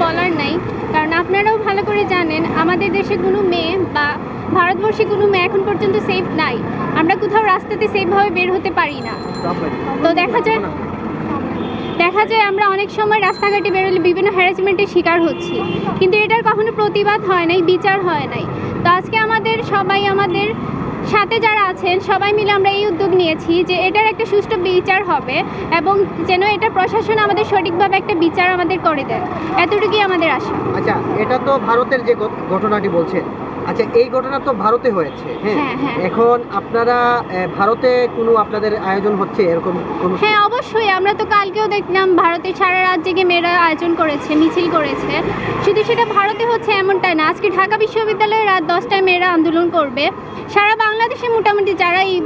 বলার নাই, কারণ আপনারাও ভালো করে জানেন আমাদের দেশে কোনো মেয়ে বা ভারতবর্ষে কোনো মেয়ে এখন পর্যন্ত সেফ নাই। আমরা কোথাও রাস্তাতে সেফভাবে বের হতে পারি না। তো দেখা যায় আমরা অনেক সময় রাস্তাঘাটে বেরোলে বিভিন্ন হ্যারাসমেন্টের শিকার হচ্ছি, কিন্তু এটার কখনো প্রতিবাদ হয় নাই, বিচার হয় নাই। তো আজকে আমাদের সাথে যারা আছেন সবাই মিলে আমরা এই উদ্যোগ নিয়েছি যে এটার একটা সুষ্ঠু বিচার হবে এবং যেন এটা প্রশাসন আমাদের সঠিকভাবে একটা বিচার আমাদের করে দেয়, এতটুকুই আমাদের আশা। আচ্ছা, এটা তো ভারতের যে ঘটনাটি বলছেন, আচ্ছা এই ঘটনা তো ভারতে হয়েছে, হ্যাঁ। এখন আপনারা ভারতে কোনো আপনাদের আয়োজন হচ্ছে এরকম কোনো? হ্যাঁ, অবশ্যই। আমরা তো কালকেও দেখলাম ভারতের সারা রাত জেগে মেয়েরা আয়োজন করেছে, মিছিল করেছে। শুধু সেটা ভারতে হচ্ছে এমনটাই না, আজকে ঢাকা বিশ্ববিদ্যালয়ে রাত 10টায় মেয়েরা আন্দোলন করবে। সারা বাংলাদেশে মোটামুটি যারা এই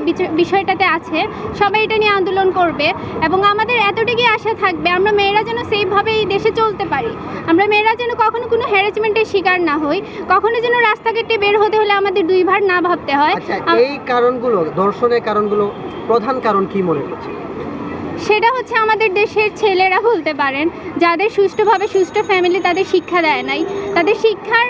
বিষয়টাতে আছে সবাই এটা নিয়ে আন্দোলন করবে এবং আমাদের এতটুকুই আশা থাকবে আমরা মেয়েরা যেন সেইভাবে এই দেশে চলতে পারি। আমরা মেয়েরা যেন কখনো কোনো হ্যারাসমেন্টের শিকার না হই, কখনো যেন রাস্তাঘাটে বের হতে হলে আমাদের দুইবার না ভাবতে হয়। আচ্ছা, এই কারণগুলো, ধর্ষণের কারণগুলো প্রধান কারণ কি মনে করছে? সেটা হচ্ছে আমাদের দেশের ছেলেরা বলতে পারেন, যাদের সুষ্ঠুভাবে সুষ্ঠু ফ্যামিলি তাদের শিক্ষা দেয় নাই, তাদের শিক্ষার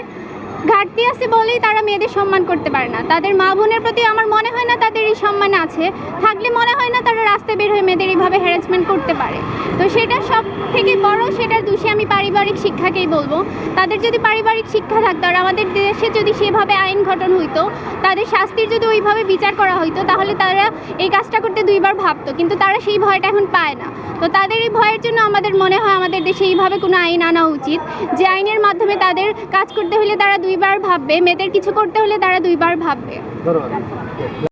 ঘাটতি আছে বলেই তারা মেয়েদের সম্মান করতে পারে না। তাদের মা বোনের প্রতি আমার মনে হয় না তাদের এই সম্মান আছে, থাকলে মনে হয় না তারা রাস্তায় বের হয়ে মেয়েদের এইভাবে হ্যারাসমেন্ট করতে পারে। তো সেটা সব থেকে বড়, সেটার দোষী আমি পারিবারিক শিক্ষাকেই বলবো। তাদের যদি পারিবারিক শিক্ষা থাকতো আর আমাদের দেশে যদি সেভাবে আইন গঠন হইতো, তাদের শাস্তির যদি ওইভাবে বিচার করা হইতো, তাহলে তারা এই কাজটা করতে দুইবার ভাবতো, কিন্তু তারা সেই ভয়টা এখন পায় না। তো তাদের এই ভয়ের জন্য আমাদের মনে হয় আমাদের দেশে এইভাবে কোনো আইন আনা উচিত, যে আইনের মাধ্যমে তাদের কাজ করতে হলে তারা দুইবার ভাববে, মেয়েদের কিছু করতে হলে তারা দুইবার ভাববে। ধন্যবাদ।